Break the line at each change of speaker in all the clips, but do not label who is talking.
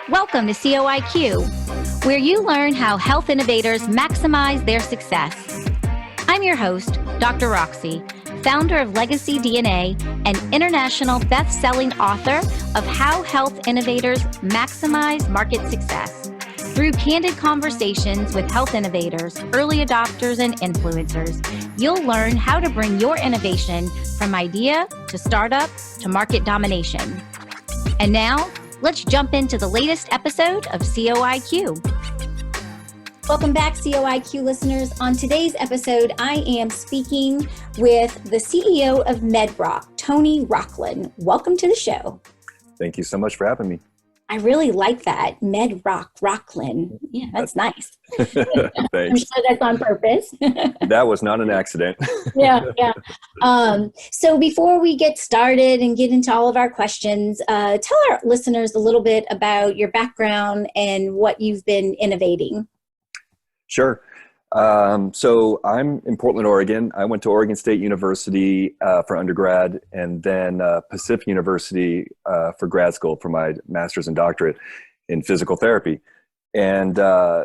Welcome to COIQ, where you learn how health innovators maximize their success. I'm your host, Dr. Roxy, founder of Legacy DNA and international best-selling author of How Health Innovators Maximize Market Success. Through candid conversations with health innovators, early adopters, and influencers, you'll learn how to bring your innovation from idea to startup to market domination. And now, let's jump into the latest episode of COIQ. Welcome back, COIQ listeners. On today's episode, I am speaking with the CEO of MedRock, Tony Rocklin. Welcome to the show.
Thank you so much for having me.
I really like that, MedRock, Rocklin. Yeah, that's nice.
Thanks.
I'm sure that's on purpose.
That was not an accident.
Yeah. So before we get started and get into all of our questions, tell our listeners a little bit about your background and what you've been innovating.
Sure. So I'm in Portland, Oregon. I went to Oregon State University for undergrad, and then Pacific University for grad school for my master's and doctorate in physical therapy. And I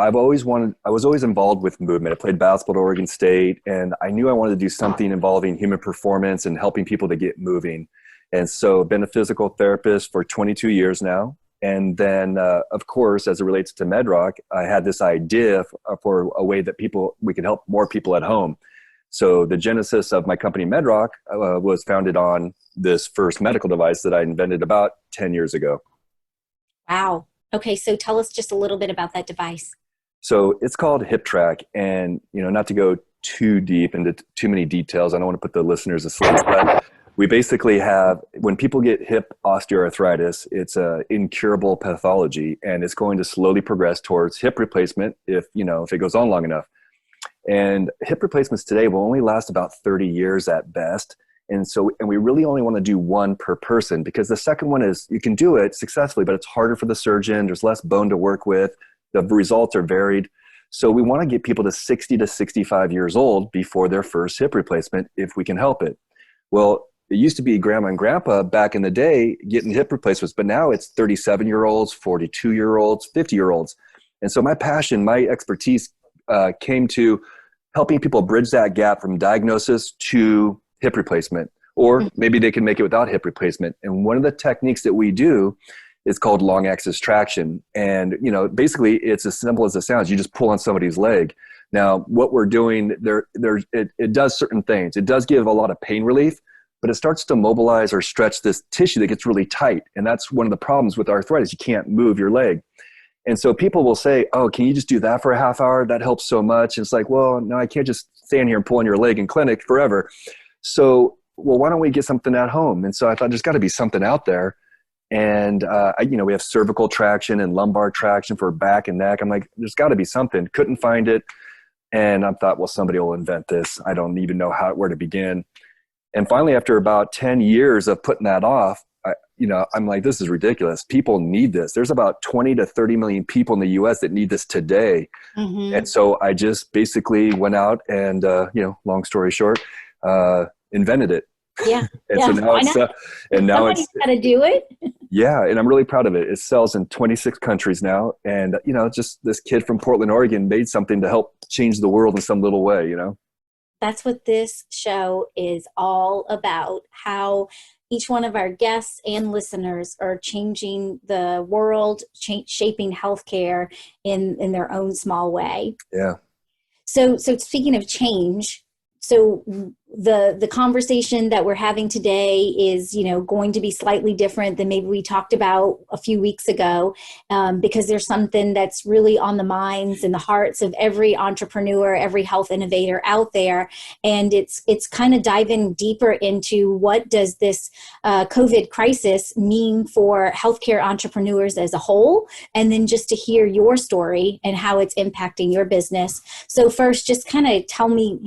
was always involved with movement. I played basketball at Oregon State, and I knew I wanted to do something involving human performance and helping people to get moving. And so I've been a physical therapist for 22 years now. And then, of course, as it relates to MedRock, I had this idea for a way that we could help more people at home. So the genesis of my company, MedRock, was founded on this first medical device that I invented about 10 years ago.
Wow. Okay, so tell us just a little bit about that device.
So it's called HipTrack, and not to go too deep into too many details, I don't want to put the listeners asleep, but we basically have, when people get hip osteoarthritis, it's an incurable pathology, and it's going to slowly progress towards hip replacement if it goes on long enough. And hip replacements today will only last about 30 years at best. And we really only want to do one per person, because the second one is, you can do it successfully, but it's harder for the surgeon. There's less bone to work with. The results are varied. So we want to get people to 60 to 65 years old before their first hip replacement if we can help it. Well, it used to be grandma and grandpa back in the day getting hip replacements, but now it's 37-year-olds, 42-year-olds, 50-year-olds. And so my passion, my expertise came to helping people bridge that gap from diagnosis to hip replacement, or maybe they can make it without hip replacement. And one of the techniques that we do is called long axis traction. And, basically it's as simple as it sounds. You just pull on somebody's leg. Now, what we're doing it does certain things. It does give a lot of pain relief, but it starts to mobilize or stretch this tissue that gets really tight. And that's one of the problems with arthritis. You can't move your leg. And so people will say, oh, can you just do that for a half hour? That helps so much. And it's like, well, no, I can't just stand here and pull on your leg in clinic forever. So, well, why don't we get something at home? And so I thought there's got to be something out there. And, we have cervical traction and lumbar traction for back and neck. I'm like, there's got to be something. Couldn't find it. And I thought, well, somebody will invent this. I don't even know where to begin. And finally, after about 10 years of putting that off, I'm like, this is ridiculous. People need this. There's about 20 to 30 million people in the U.S. that need this today. Mm-hmm. And so I just basically went out and, long story short, invented it.
Yeah.
And so now
somebody's got to do it.
Yeah. And I'm really proud of it. It sells in 26 countries now. And, just this kid from Portland, Oregon made something to help change the world in some little way,
That's what this show is all about, how each one of our guests and listeners are changing the world, shaping healthcare in their own small way.
Yeah.
So speaking of change, so the conversation that we're having today is, going to be slightly different than maybe we talked about a few weeks ago, because there's something that's really on the minds and the hearts of every entrepreneur, every health innovator out there. And it's kind of diving deeper into what does this COVID crisis mean for healthcare entrepreneurs as a whole, and then just to hear your story and how it's impacting your business. So first, just kind of tell me,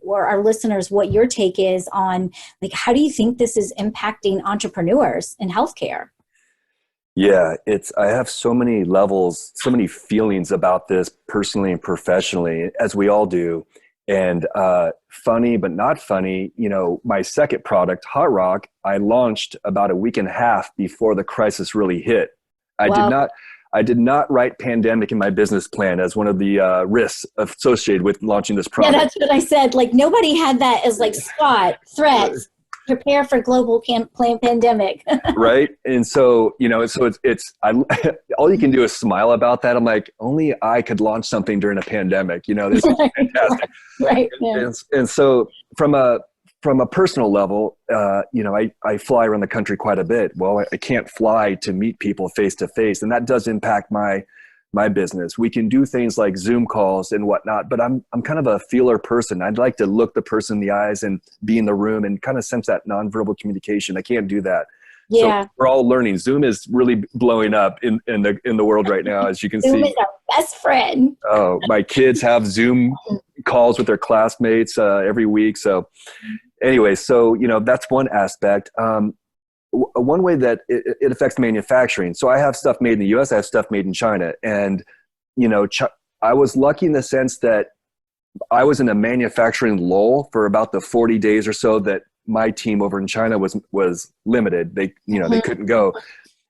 or our listeners, what your take is on, how do you think this is impacting entrepreneurs in healthcare?
Yeah, I have so many levels, so many feelings about this personally and professionally, as we all do. And funny, but not funny, my second product, Hot Rock, I launched about a week and a half before the crisis really hit. I did
Well,
not. I did not write pandemic in my business plan as one of the risks associated with launching this
yeah,
product.
that's what I said. Like nobody had that as like SWOT, threats, prepare for global pandemic.
Right. And so, so all you can do is smile about that. I'm like, only I could launch something during a pandemic, this is fantastic.
Right. Yeah.
And so from a personal level, I fly around the country quite a bit. Well, I can't fly to meet people face to face, and that does impact my business. We can do things like Zoom calls and whatnot, but I'm kind of a feeler person. I'd like to look the person in the eyes and be in the room and kind of sense that nonverbal communication. I can't do that.
Yeah.
So we're all learning. Zoom is really blowing up in the world right now, as you can
Zoom
see.
is our best friend.
Oh, my kids have Zoom calls with their classmates every week. So anyway, so that's one aspect. One way that it affects manufacturing. So I have stuff made in the US, I have stuff made in China. And, I was lucky in the sense that I was in a manufacturing lull for about the 40 days or so that my team over in China was limited. They couldn't go.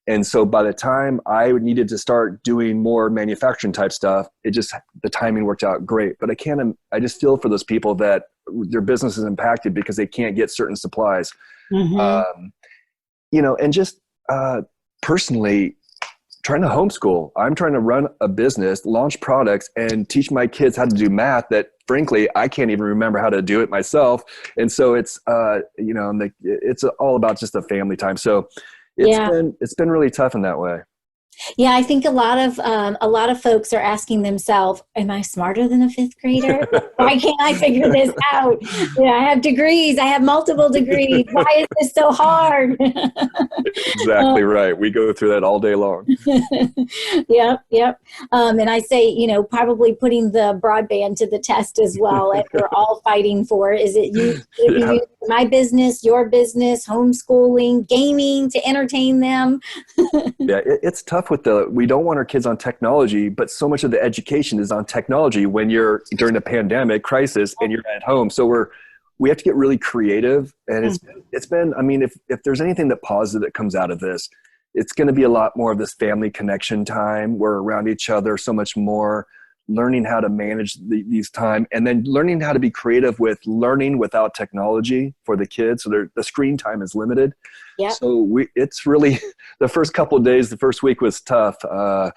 And so by the time I needed to start doing more manufacturing type stuff, the timing worked out great. But I just feel for those people that their business is impacted because they can't get certain supplies.
Mm-hmm.
And just personally trying to homeschool. I'm trying to run a business, launch products, and teach my kids how to do math that, frankly, I can't even remember how to do it myself. And so it's, it's all about just the family time. So it's been really tough in that way.
Yeah, I think a lot of folks are asking themselves, "Am I smarter than a fifth grader? Why can't I figure this out? I have degrees. I have multiple degrees. Why is this so hard?"
Exactly right. We go through that all day long.
Yep. And I say, probably putting the broadband to the test as well. And we're all fighting for, is it you my business, your business, homeschooling, gaming to entertain them?
Yeah, it's tough we don't want our kids on technology, but so much of the education is on technology when you're during a pandemic crisis and you're at home. So we have to get really creative. And it's been, I mean, if there's anything that positive that comes out of this, it's going to be a lot more of this family connection time. We're around each other so much more, learning how to manage these time, and then learning how to be creative with learning without technology for the kids. So the screen time is limited.
Yep.
So it's really, the first couple of days, the first week was tough. There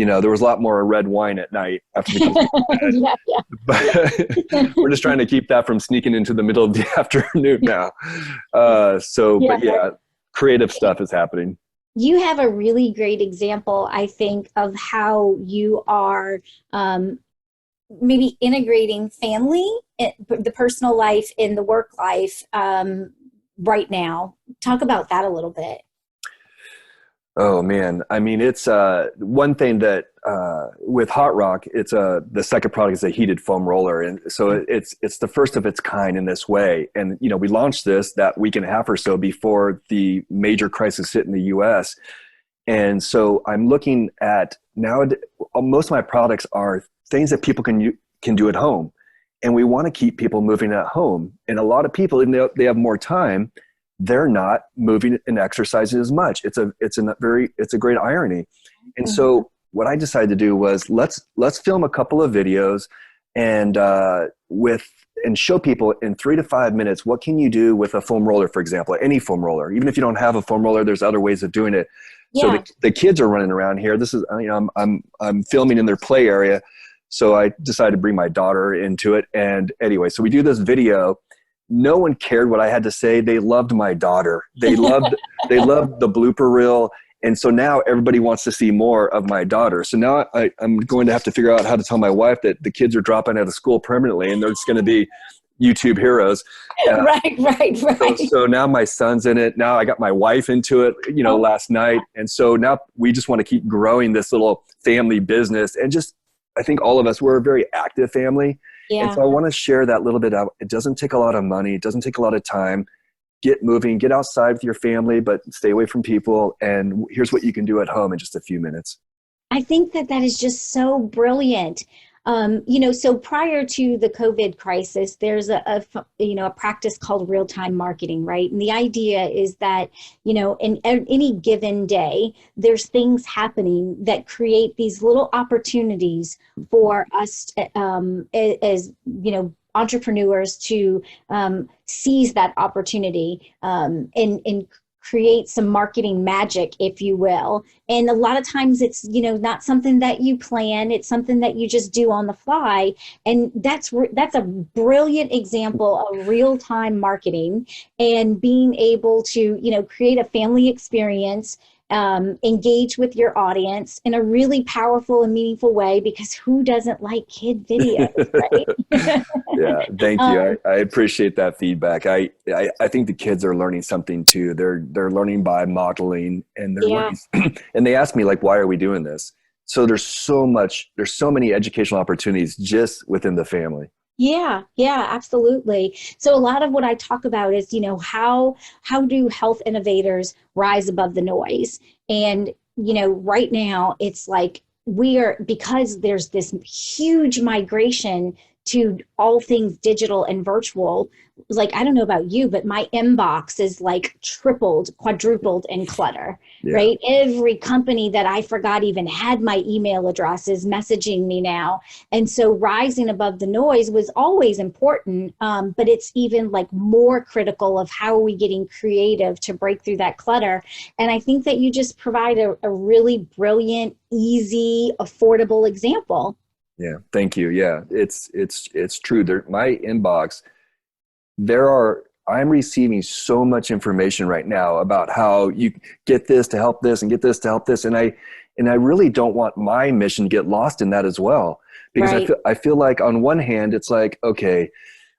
was a lot more red wine at night after the kids But we're just trying to keep that from sneaking into the middle of the afternoon now. But creative stuff is happening.
You have a really great example, I think, of how you are maybe integrating family, the personal life, in the work life right now. Talk about that a little bit.
Oh man, I mean, it's one thing that with Hot Rock, it's the second product is a heated foam roller, and so it's the first of its kind in this way. And we launched this that week and a half or so before the major crisis hit in the U.S. And so I'm looking at now. Most of my products are things that people can do at home, and we want to keep people moving at home. And a lot of people, even though they have more time, they're not moving and exercising as much. It's a great irony. And so what I decided to do was let's film a couple of videos and show people in 3 to 5 minutes, what can you do with a foam roller, for example, any foam roller. Even if you don't have a foam roller, there's other ways of doing it. Yeah. So the kids are running around here. This is, I'm filming in their play area. So I decided to bring my daughter into it. And anyway, so we do this video. No one cared what I had to say. They loved my daughter. They loved the blooper reel. And so now everybody wants to see more of my daughter. So now I'm going to have to figure out how to tell my wife that the kids are dropping out of school permanently and they're just going to be YouTube heroes.
Right.
So now my son's in it. Now I got my wife into it, last night. And so now we just want to keep growing this little family business. And I think all of us, we're a very active family. Yeah. And so I want to share that little bit out. It doesn't take a lot of money. It doesn't take a lot of time. Get moving, get outside with your family, but stay away from people. And here's what you can do at home in just a few minutes.
I think that is just so brilliant. So prior to the COVID crisis, there's a practice called real-time marketing, right? And the idea is that, in any given day, there's things happening that create these little opportunities for us, as entrepreneurs to seize that opportunity, and create some marketing magic, if you will. And a lot of times it's, not something that you plan. It's something that you just do on the fly. And that's a brilliant example of real-time marketing and being able to, create a family experience, engage with your audience in a really powerful and meaningful way, because who doesn't like kid videos, right?
Yeah, thank you. I appreciate that feedback. I think the kids are learning something too. They're learning by modeling, and they're
Yeah.
learning. And they ask me, like, why are we doing this? So there's so many educational opportunities just within the family.
Yeah, absolutely. So a lot of what I talk about is, how do health innovators rise above the noise? And, right now it's like because there's this huge migration to all things digital and virtual. Like, I don't know about you, but my inbox is like tripled, quadrupled in clutter,
Yeah.
right? Every company that I forgot even had my email address is messaging me now. And so rising above the noise was always important, but it's even like more critical of how are we getting creative to break through that clutter. And I think that you just provide a really brilliant, easy, affordable example.
Yeah, thank you. Yeah, it's true. My inbox, I'm receiving so much information right now about how you get this to help this and get this to help this, and I really don't want my mission to get lost in that as well, because
Right.
I feel like on one hand it's like, okay,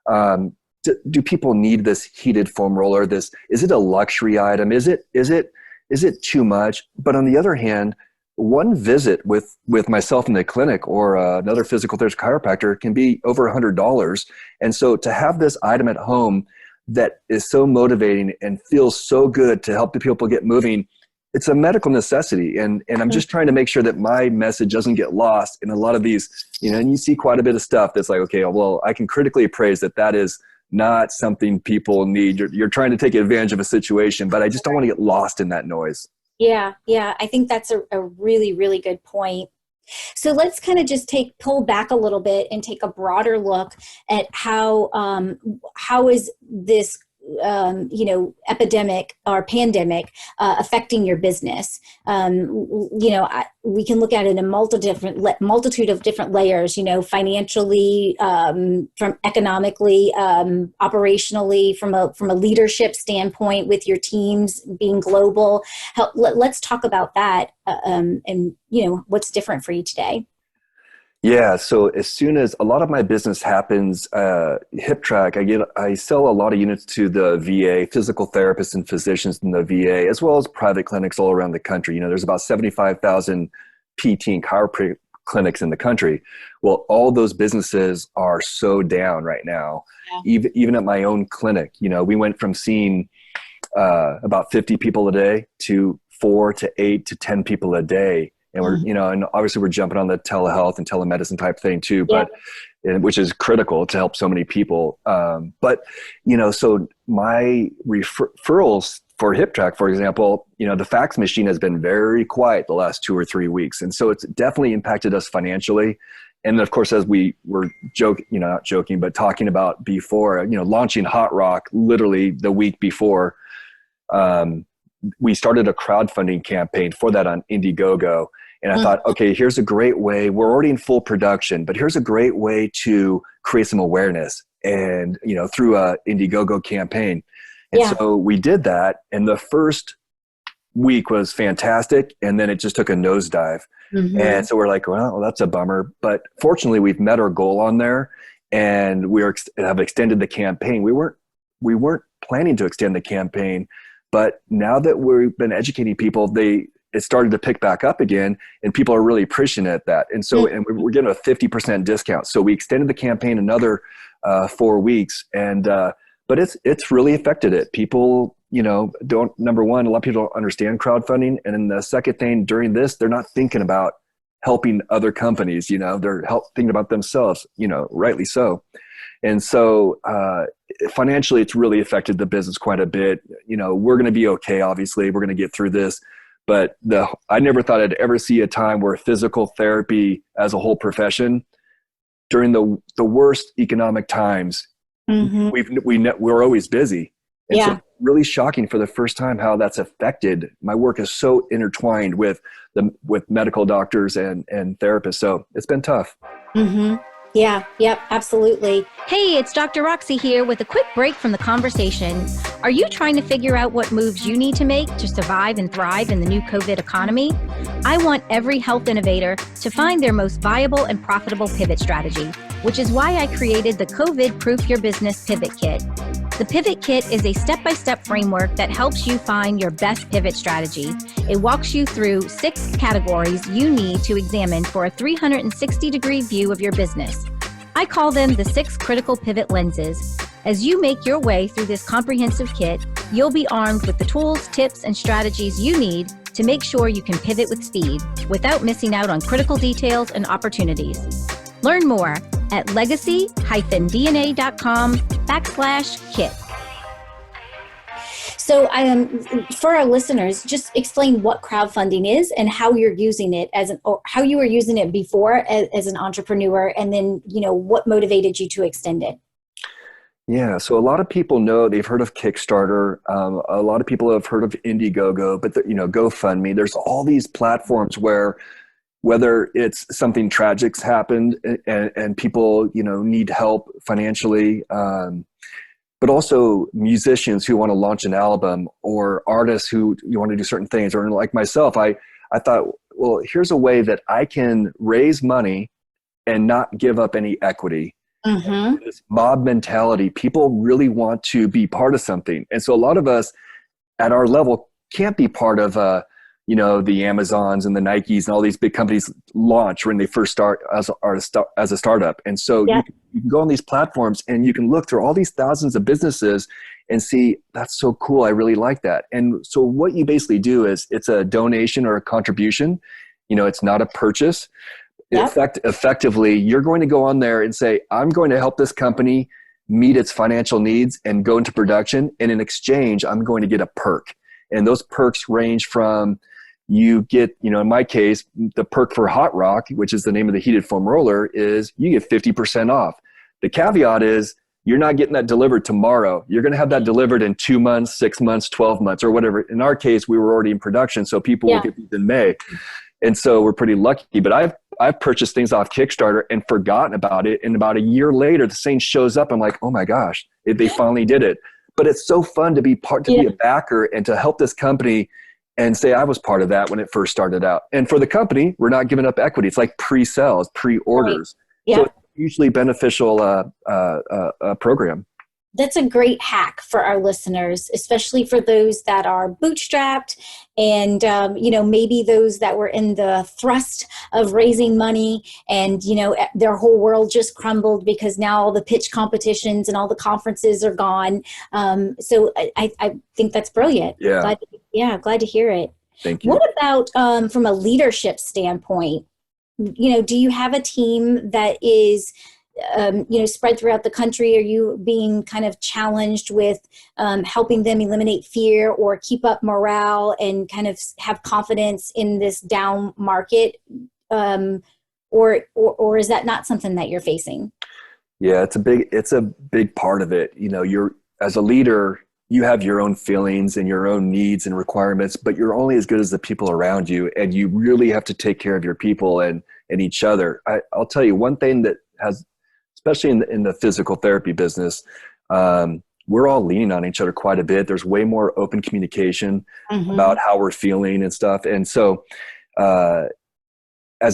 do people need this heated foam roller? Is it a luxury item? Is it too much? But on the other hand, one visit with myself in the clinic or another physical therapist chiropractor can be over $100. And so to have this item at home that is so motivating and feels so good to help the people get moving, it's a medical necessity. And I'm just trying to make sure that my message doesn't get lost in a lot of these, and you see quite a bit of stuff that's like, okay, well, I can critically appraise that is not something people need. You're trying to take advantage of a situation, but I just don't want to get lost in that noise.
Yeah, I think that's a really, really good point. So let's kind of just pull back a little bit and take a broader look at how is this epidemic or pandemic affecting your business. We can look at it in a multitude of different layers, financially, from economically, operationally, from a leadership standpoint with your teams being global. Let's talk about that, and what's different for you today.
Yeah. So as soon as a lot of my business happens, HipTrack, I sell a lot of units to the VA, physical therapists and physicians in the VA, as well as private clinics all around the country. There's about 75,000 PT and chiropractic clinics in the country. Well, all those businesses are so down right now. Yeah. Even at my own clinic, we went from seeing about 50 people a day to 4 to 8 to 10 people a day. And we're, and obviously we're jumping on the telehealth and telemedicine type thing too, but which is critical to help so many people. But, so my referrals for HipTrack, for example, the fax machine has been very quiet the last 2 or 3 weeks. And so it's definitely impacted us financially. And then of course, as we were not joking, but talking about before, launching Hot Rock literally the week before, we started a crowdfunding campaign for that on Indiegogo. And I thought, okay, here's a great way. We're already in full production, but here's a great way to create some awareness and, through a Indiegogo campaign. And so we did that. And the first week was fantastic. And then it just took a nosedive. Mm-hmm. And so we're like, well, that's a bummer. But fortunately, we've met our goal on there, and have extended the campaign. We weren't planning to extend the campaign, but now that we've been educating people, it started to pick back up again, and people are really appreciating that. And so, and we're getting a 50% discount. So we extended the campaign another 4 weeks, and but it's really affected it. People, number one, a lot of people don't understand crowdfunding, and then the second thing, during this, they're not thinking about helping other companies. They're thinking about themselves, rightly so. And so financially, it's really affected the business quite a bit. We're going to be okay. Obviously, we're going to get through this. But I never thought I'd ever see a time where physical therapy as a whole profession, during the worst economic times, we're always busy. And so really shocking for the first time how that's affected. My work is so intertwined with medical doctors and therapists. So it's been tough.
Yeah, yep, absolutely. Hey, it's Dr. Roxy here with a quick break from the conversation. Are you trying to figure out what moves you need to make to survive and thrive in the new COVID economy? I want every health innovator to find their most viable and profitable pivot strategy, which is why I created the COVID Proof Your Business Pivot Kit. The Pivot Kit is a step-by-step framework that helps you find your best pivot strategy. It walks you through 6 categories you need to examine for a 360-degree view of your business. I call them the 6 critical pivot lenses. As you make your way through this comprehensive kit, you'll be armed with the tools, tips, and strategies you need to make sure you can pivot with speed without missing out on critical details and opportunities. Learn more at legacy-dna.com/kit. So for our listeners, just explain what crowdfunding is and how you're using it or how you were using it before as an entrepreneur, and then, what motivated you to extend it.
Yeah, so a lot of people know, they've heard of Kickstarter. A lot of people have heard of Indiegogo, but GoFundMe. There's all these platforms where, whether it's something tragic's happened and people, need help financially, but also musicians who want to launch an album, or artists who want to do certain things, or like myself, I thought, well, here's a way that I can raise money and not give up any equity. This mob mentality, people really want to be part of something. And so a lot of us at our level can't be part of the Amazons and the Nikes and all these big companies launch when they first start as a startup. And so you can go on these platforms and you can look through all these thousands of businesses and see, that's so cool. I really like that. And so what you basically do is, it's a donation or a contribution. It's not a purchase. Effectively, you're going to go on there and say, I'm going to help this company meet its financial needs and go into production. And in exchange, I'm going to get a perk. And those perks range from, you get, in my case, the perk for Hot Rock, which is the name of the heated foam roller, is you get 50% off. The caveat is, you're not getting that delivered tomorrow. You're going to have that delivered in 2 months, 6 months, 12 months, or whatever. In our case, we were already in production, so people will get these in May. And so we're pretty lucky. But I've purchased things off Kickstarter and forgotten about it. And about a year later, the thing shows up. I'm like, oh my gosh, they finally did it. But it's so fun to be be a backer and to help this company and say, I was part of that when it first started out. And for the company, we're not giving up equity. It's like pre-sales, pre-orders. Right. So it's usually beneficial program.
That's a great hack for our listeners, especially for those that are bootstrapped and, maybe those that were in the thrust of raising money and, their whole world just crumbled because now all the pitch competitions and all the conferences are gone. So I think that's brilliant.
Yeah.
Glad to hear it.
Thank you.
What about from a leadership standpoint? Do you have a team that is spread throughout the country? Are you being kind of challenged with helping them eliminate fear or keep up morale and kind of have confidence in this down market? Or is that not something that you're facing?
Yeah, it's a big part of it. You're, as a leader, you have your own feelings and your own needs and requirements, but you're only as good as the people around you. And you really have to take care of your people and each other. I'll tell you one thing that has, especially in the physical therapy business, we're all leaning on each other quite a bit. There's way more open communication about how we're feeling and stuff. And so, what I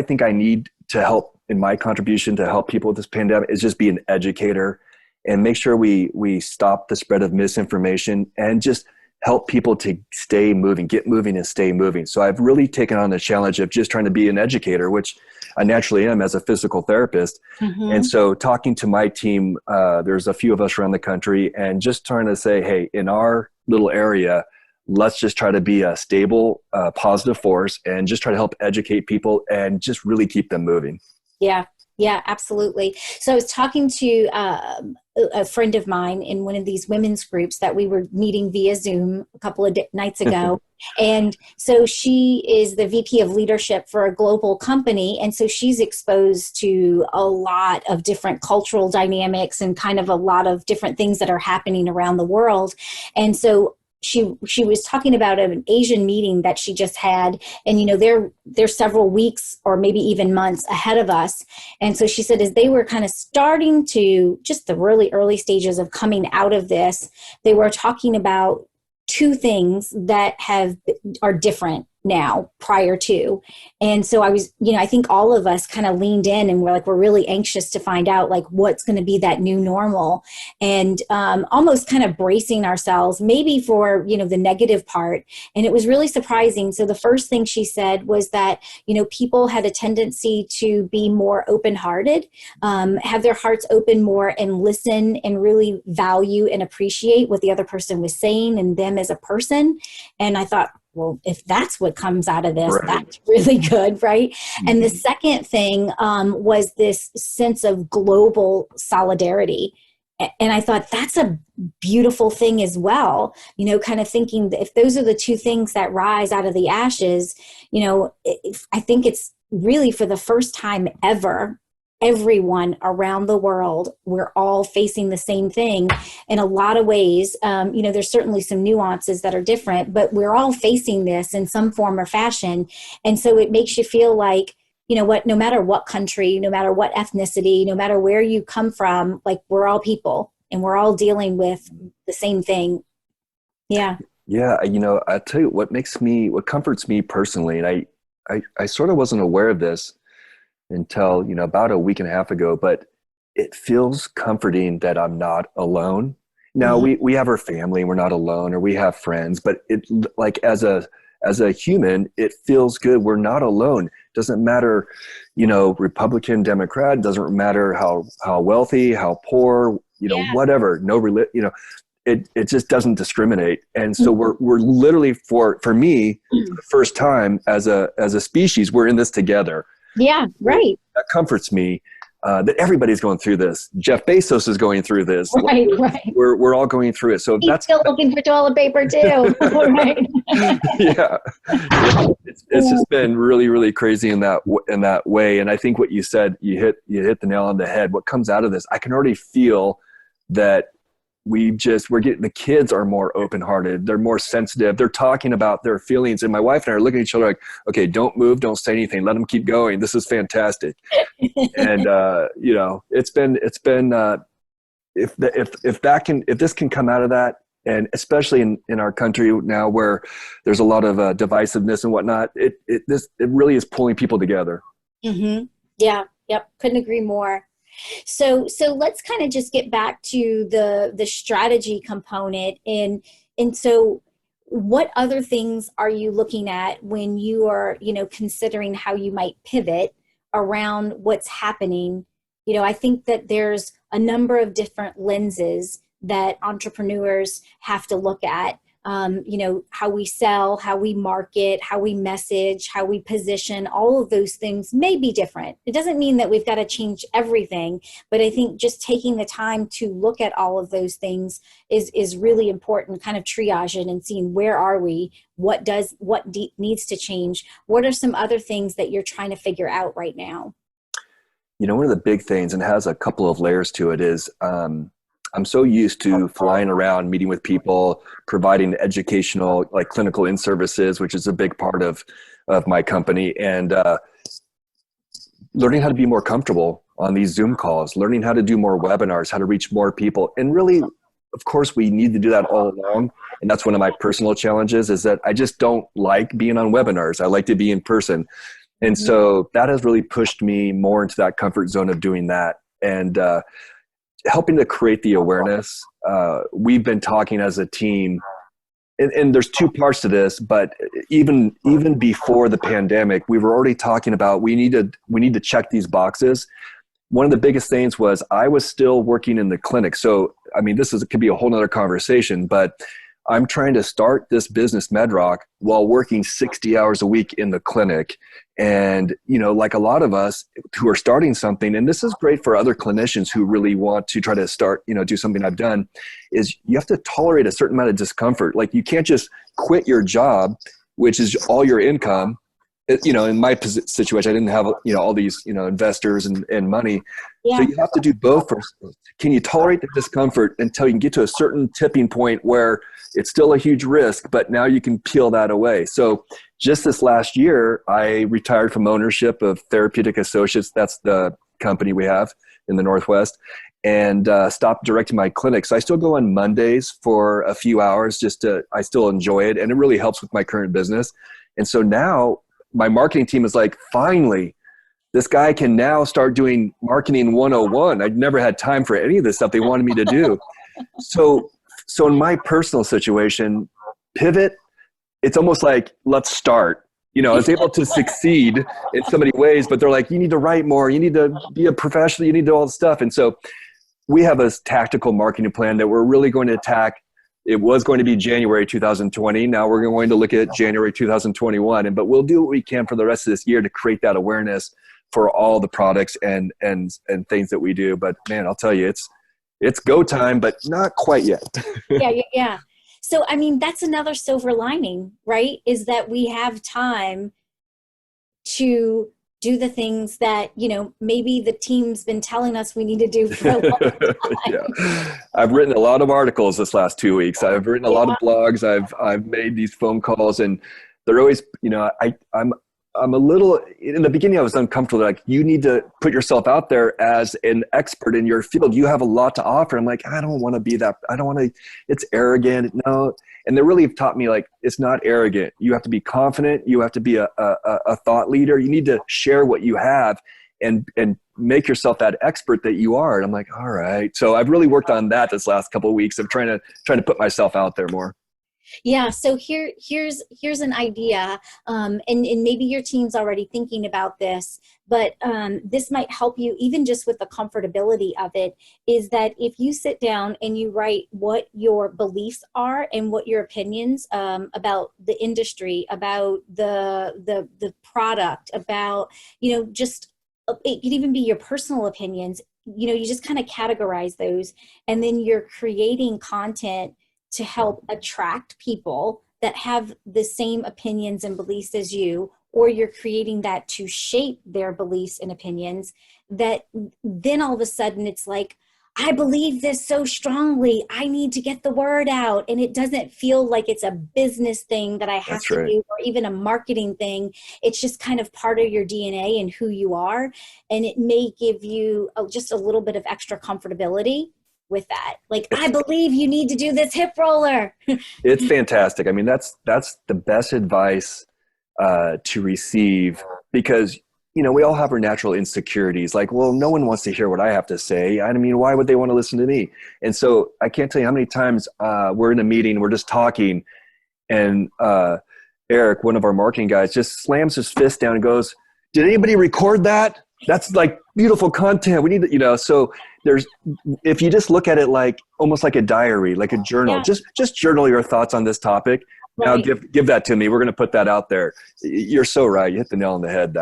think I need to help in my contribution to help people with this pandemic is just be an educator and make sure we stop the spread of misinformation and just help people to stay moving, get moving and stay moving. So I've really taken on the challenge of just trying to be an educator, which I naturally am as a physical therapist. And so talking to my team, there's a few of us around the country, and just trying to say, hey, in our little area, let's just try to be a stable, positive force and just try to help educate people and just really keep them moving.
Yeah. Yeah, absolutely. So I was talking to a friend of mine in one of these women's groups that we were meeting via Zoom a couple of nights ago. And so she is the VP of leadership for a global company. And so she's exposed to a lot of different cultural dynamics and kind of a lot of different things that are happening around the world. And so she was talking about an Asian meeting that she just had, and they're several weeks or maybe even months ahead of us. And so she said, as they were kind of starting to just the really early stages of coming out of this, they were talking about two things that are different now prior to. And so I think all of us kind of leaned in and we're really anxious to find out like what's going to be that new normal, and almost kind of bracing ourselves maybe for, the negative part. And it was really surprising. So the first thing she said was that, people had a tendency to be more open-hearted, have their hearts open more and listen and really value and appreciate what the other person was saying and them as a person. And I thought, well, if that's what comes out of this, right, that's really good, right? Mm-hmm. And the second thing was this sense of global solidarity. And I thought that's a beautiful thing as well, kind of thinking that if those are the two things that rise out of the ashes, I think it's really for the first time ever, everyone around the world, we're all facing the same thing in a lot of ways. There's certainly some nuances that are different, but we're all facing this in some form or fashion. And so it makes you feel like, no matter what country, no matter what ethnicity, no matter where you come from, like we're all people and we're all dealing with the same thing. Yeah.
Yeah. I tell you what comforts me personally, and I sort of wasn't aware of this until, about a week and a half ago, but it feels comforting that I'm not alone. Now we have our family, we're not alone, or we have friends, but it like as a human, it feels good. We're not alone. Doesn't matter, Republican, Democrat, doesn't matter how wealthy, how poor, whatever, it just doesn't discriminate. And so we're literally for me, for the first time as a species, we're in this together.
Yeah, right.
That comforts me that everybody's going through this. Jeff Bezos is going through this.
Right.
We're all going through it. So
he's still looking for toilet paper too. Right.
Yeah. It's just been really, really crazy in that way. And I think what you said, you hit the nail on the head. What comes out of this, I can already feel that the kids are more open-hearted. They're more sensitive. They're talking about their feelings. And my wife and I are looking at each other like, okay, don't move. Don't say anything. Let them keep going. This is fantastic. And, it's been if this can come out of that, and especially in our country now where there's a lot of divisiveness and whatnot, it really is pulling people together.
Mm-hmm. Yeah. Yep. Couldn't agree more. So let's kind of just get back to the strategy component. And so what other things are you looking at when you are, considering how you might pivot around what's happening? I think that there's a number of different lenses that entrepreneurs have to look at. How we sell, how we market, how we message, how we position, all of those things may be different. It doesn't mean that we've got to change everything, but I think just taking the time to look at all of those things is really important, kind of triaging and seeing where are we, what needs to change, what are some other things that you're trying to figure out right now?
One of the big things, and has a couple of layers to it, is I'm so used to flying around, meeting with people, providing educational, like clinical in-services, which is a big part of my company, and learning how to be more comfortable on these Zoom calls, learning how to do more webinars, how to reach more people. And really, of course, we need to do that all along. And that's one of my personal challenges, is that I just don't like being on webinars. I like to be in person. And so that has really pushed me more into that comfort zone of doing that. And helping to create the awareness. We've been talking as a team, and there's two parts to this, but even before the pandemic, we were already talking about we need to check these boxes. One of the biggest things was I was still working in the clinic. So, I mean, could be a whole nother conversation, but I'm trying to start this business, Medrock, while working 60 hours a week in the clinic. And, like a lot of us who are starting something, and this is great for other clinicians who really want to try to start, do something I've done, is you have to tolerate a certain amount of discomfort. Like you can't just quit your job, which is all your income. In my situation, I didn't have, all these, investors and money.
Yeah.
So you have to do both first. Can you tolerate the discomfort until you can get to a certain tipping point where it's still a huge risk, but now you can peel that away? So just this last year, I retired from ownership of Therapeutic Associates. That's the company we have in the Northwest, and stopped directing my clinics. I still go on Mondays for a few hours I still enjoy it. And it really helps with my current business. And so now my marketing team is like, finally, this guy can now start doing marketing 101. I'd never had time for any of this stuff they wanted me to do. So in my personal situation, pivot, it's almost like, let's start. I was able to succeed in so many ways, but they're like, you need to write more. You need to be a professional. You need to do all this stuff. And so we have a tactical marketing plan that we're really going to attack. It was going to be January 2020. Now we're going to look at January 2021. But we'll do what we can for the rest of this year to create that awareness for all the products and things that we do. But man, I'll tell you, it's go time, but not quite yet.
Yeah. So, that's another silver lining, right? Is that we have time to do the things that, maybe the team's been telling us we need to do for a long time.
Yeah. I've written a lot of articles this last 2 weeks. I've written a lot of blogs. I've made these phone calls, and they're always, I'm a little, in the beginning I was uncomfortable. Like, you need to put yourself out there as an expert in your field. You have a lot to offer. I'm like, I don't want to be that. I don't want to, it's arrogant. No. And they really have taught me, like, it's not arrogant. You have to be confident. You have to be a thought leader. You need to share what you have and make yourself that expert that you are. And I'm like, all right. So I've really worked on that this last couple of weeks of trying to put myself out there more.
Yeah. So here's an idea, and maybe your team's already thinking about this, but this might help you even just with the comfortability of it, is that if you sit down and you write what your beliefs are and what your opinions about the industry, about the product, about, just, it could even be your personal opinions, you just kind of categorize those, and then you're creating content to help attract people that have the same opinions and beliefs as you, or you're creating that to shape their beliefs and opinions, that then all of a sudden it's like, I believe this so strongly, I need to get the word out. And it doesn't feel like it's a business thing that I have to do, or even a marketing thing. It's just kind of part of your DNA and who you are. And it may give you just a little bit of extra comfortability with that. Like, I believe you need to do this hip roller.
It's fantastic. I mean, that's the best advice to receive, because, we all have our natural insecurities. Like, well, no one wants to hear what I have to say. I mean, why would they want to listen to me? And so I can't tell you how many times we're in a meeting, we're just talking, and Eric, one of our marketing guys, just slams his fist down and goes, did anybody record that? That's like beautiful content. We need to, so if you just look at it like almost like a diary, like a journal, just journal your thoughts on this topic. Right. Now give that to me. We're going to put that out there. You're so right. You hit the nail on the head.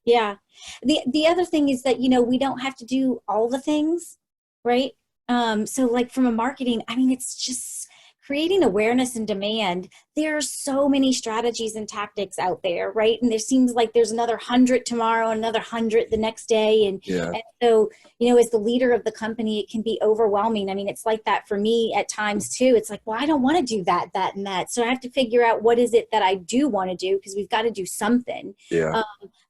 Yeah. The other thing is that, we don't have to do all the things, right? So like from a marketing, it's just creating awareness and demand. There are so many strategies and tactics out there, right? And there seems like there's another 100 tomorrow, another 100 the next day. And so, as the leader of the company, it can be overwhelming. It's like that for me at times too. It's like, well, I don't want to do that, and that. So I have to figure out what is it that I do want to do, because we've got to do something. Yeah.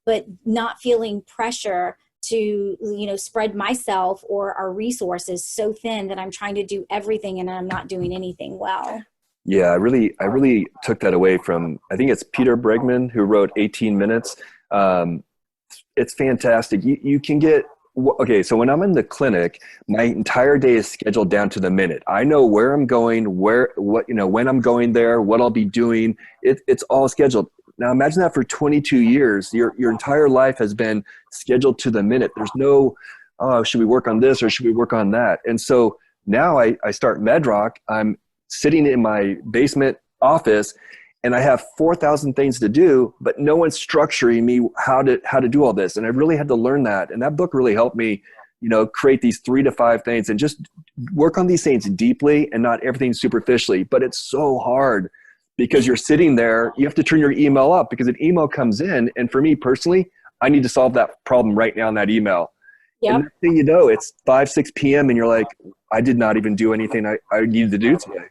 But not feeling pressure to, spread myself or our resources so thin that I'm trying to do everything and I'm not doing anything well.
Yeah, I really took that away from, I think it's Peter Bregman who wrote 18 Minutes. It's fantastic. You can get, okay, so when I'm in the clinic, my entire day is scheduled down to the minute. I know where I'm going, when I'm going there, what I'll be doing. It's all scheduled. Now imagine that for 22 years, your entire life has been scheduled to the minute. There's no, should we work on this or should we work on that? And so now I start Medrock. I'm sitting in my basement office and I have 4,000 things to do, but no one's structuring me how to do all this. And I really had to learn that. And that book really helped me, create these 3 to 5 things and just work on these things deeply and not everything superficially. But it's so hard because you're sitting there, you have to turn your email up because an email comes in. And for me personally, I need to solve that problem right now in that email. Yep. And next thing you know, it's 5, 6 p.m. and you're like, I did not even do anything I needed to do today.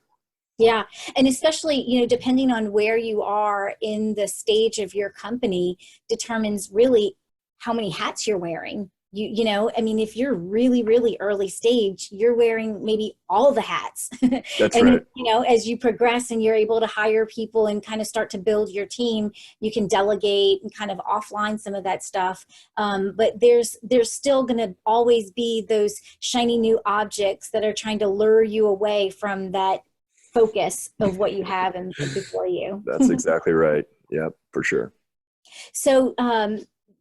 Yeah. And especially, depending on where you are in the stage of your company determines really how many hats you're wearing. If you're really, really early stage, you're wearing maybe all the hats.
That's
and,
right.
As you progress and you're able to hire people and kind of start to build your team, you can delegate and kind of offline some of that stuff. But there's still going to always be those shiny new objects that are trying to lure you away from that focus of what you have and before you.
That's exactly right. Yeah, for sure.
So,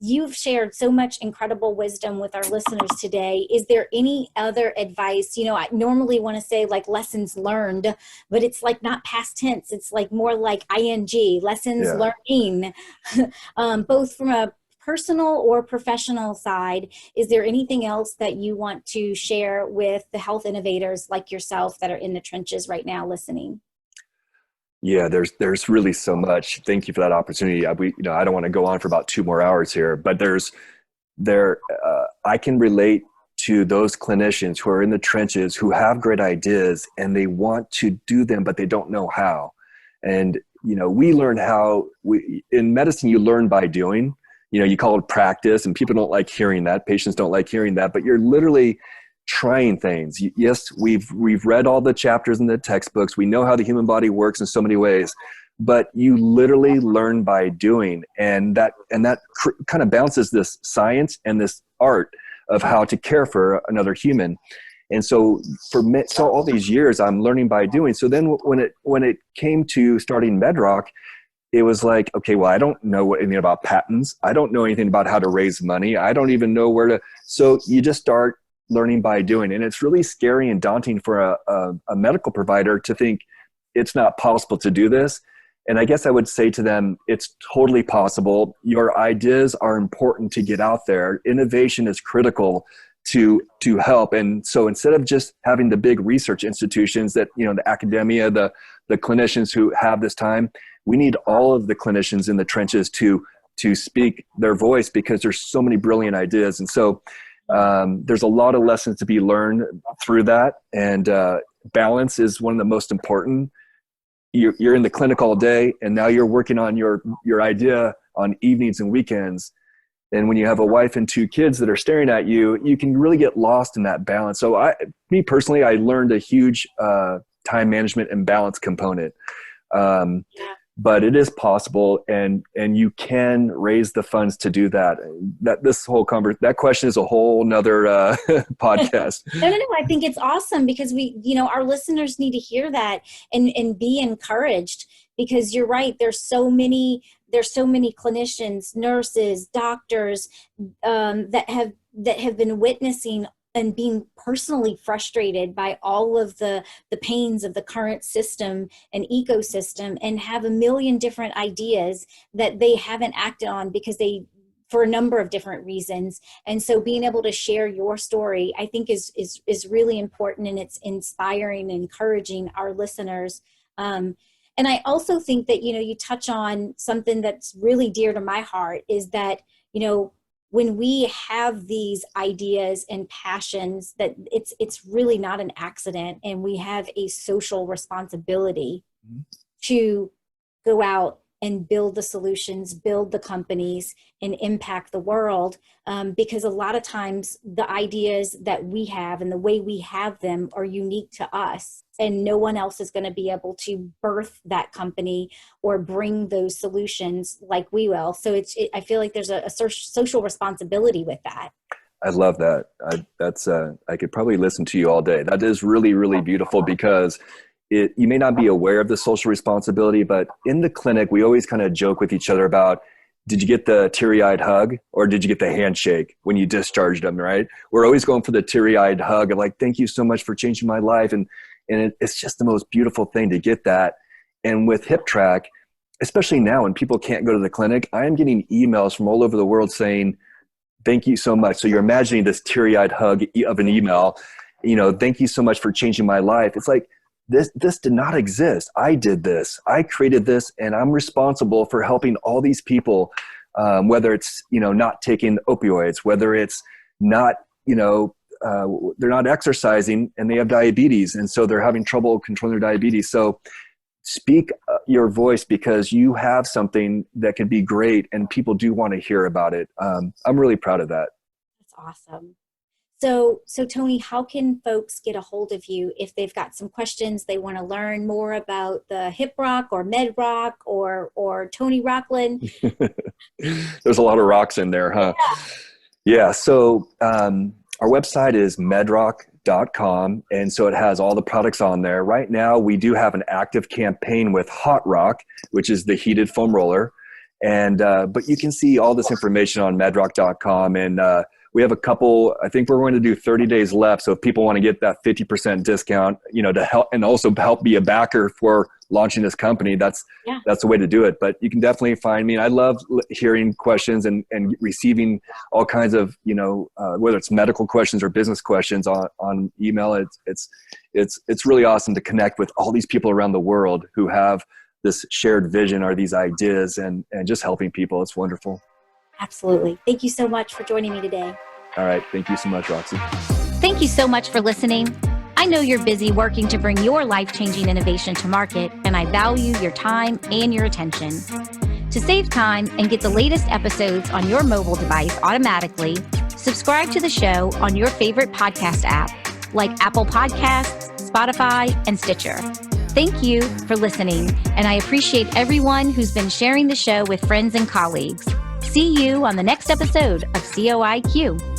you've shared so much incredible wisdom with our listeners today. Is there any other advice? I normally want to say like lessons learned, but it's like not past tense. It's like more like ing, lessons learning, both from a personal or professional side. Is there anything else that you want to share with the health innovators like yourself that are in the trenches right now listening?
Yeah, there's really so much. Thank you for that opportunity. I don't want to go on for about 2 more hours here, but I can relate to those clinicians who are in the trenches who have great ideas and they want to do them, but they don't know how. And we learn how. In medicine, you learn by doing. You call it practice, and people don't like hearing that. Patients don't like hearing that, but you're literally trying things. Yes, we've read all the chapters in the textbooks. We know how the human body works in so many ways, but you literally learn by doing. And that kind of balances this science and this art of how to care for another human. And so so all these years I'm learning by doing. So then when it came to starting Medrock, it was like, okay, well, I don't know anything about patents. I don't know anything about how to raise money. I don't even know so you just start learning by doing. And it's really scary and daunting for a medical provider to think it's not possible to do this. And I guess I would say to them, it's totally possible. Your ideas are important to get out there. Innovation is critical to help. And so instead of just having the big research institutions that, the academia, the clinicians who have this time, we need all of the clinicians in the trenches to speak their voice because there's so many brilliant ideas. And so there's a lot of lessons to be learned through that. And balance is one of the most important. You're in the clinic all day, and now you're working on your idea on evenings and weekends. And when you have a wife and 2 kids that are staring at you, you can really get lost in that balance. So me personally, I learned a huge time management and balance component. But it is possible, and you can raise the funds to do that. That question is a whole nother podcast.
No. I think it's awesome because our listeners need to hear that and be encouraged, because you're right. There's so many clinicians, nurses, doctors that have been witnessing and being personally frustrated by all of the pains of the current system and ecosystem, and have a million different ideas that they haven't acted on because for a number of different reasons. And so being able to share your story, I think is really important, and it's inspiring and encouraging our listeners. And I also think that, you touch on something that's really dear to my heart, is that, when we have these ideas and passions, that it's really not an accident, and we have a social responsibility to go out and build the solutions, build the companies, and impact the world. Because a lot of times the ideas that we have and the way we have them are unique to us, and no one else is going to be able to birth that company or bring those solutions like we will. So I feel like there's a social responsibility with that.
I love that. I could probably listen to you all day. That is really, really beautiful, because you may not be aware of the social responsibility, but in the clinic, we always kind of joke with each other about, did you get the teary-eyed hug or did you get the handshake when you discharged them, right? We're always going for the teary-eyed hug of like, thank you so much for changing my life. And And it's just the most beautiful thing to get that. And with HipTrack, especially now when people can't go to the clinic, I am getting emails from all over the world saying, thank you so much. So you're imagining this teary-eyed hug of an email, thank you so much for changing my life. It's like, this did not exist. I did this. I created this, and I'm responsible for helping all these people, whether it's, not taking opioids, whether it's not, they're not exercising and they have diabetes. And so they're having trouble controlling their diabetes. So speak your voice, because you have something that can be great and people do want to hear about it. I'm really proud of that.
That's awesome. So Tony, how can folks get a hold of you if they've got some questions, they want to learn more about the Hip Rock or Med Rock or Tony Rocklin?
There's a lot of rocks in there, huh? Yeah. So our website is medrock.com. And so it has all the products on there. Right now, we do have an active campaign with Hot Rock, which is the heated foam roller. And but you can see all this information on medrock.com. And we have a couple, I think we're going to do 30 days left. So if people want to get that 50% discount, to help and also help be a backer for launching this company, that's the way to do it. But you can definitely find me. I love hearing questions and receiving all kinds of, whether it's medical questions or business questions on email. It's really awesome to connect with all these people around the world who have this shared vision or these ideas and just helping people. It's wonderful.
Absolutely. Thank you so much for joining me today.
All right. Thank you so much, Roxy.
Thank you so much for listening. I know you're busy working to bring your life-changing innovation to market, and I value your time and your attention. To save time and get the latest episodes on your mobile device automatically, subscribe to the show on your favorite podcast app like Apple Podcasts, Spotify, and Stitcher. Thank you for listening, and I appreciate everyone who's been sharing the show with friends and colleagues. See you on the next episode of COIQ.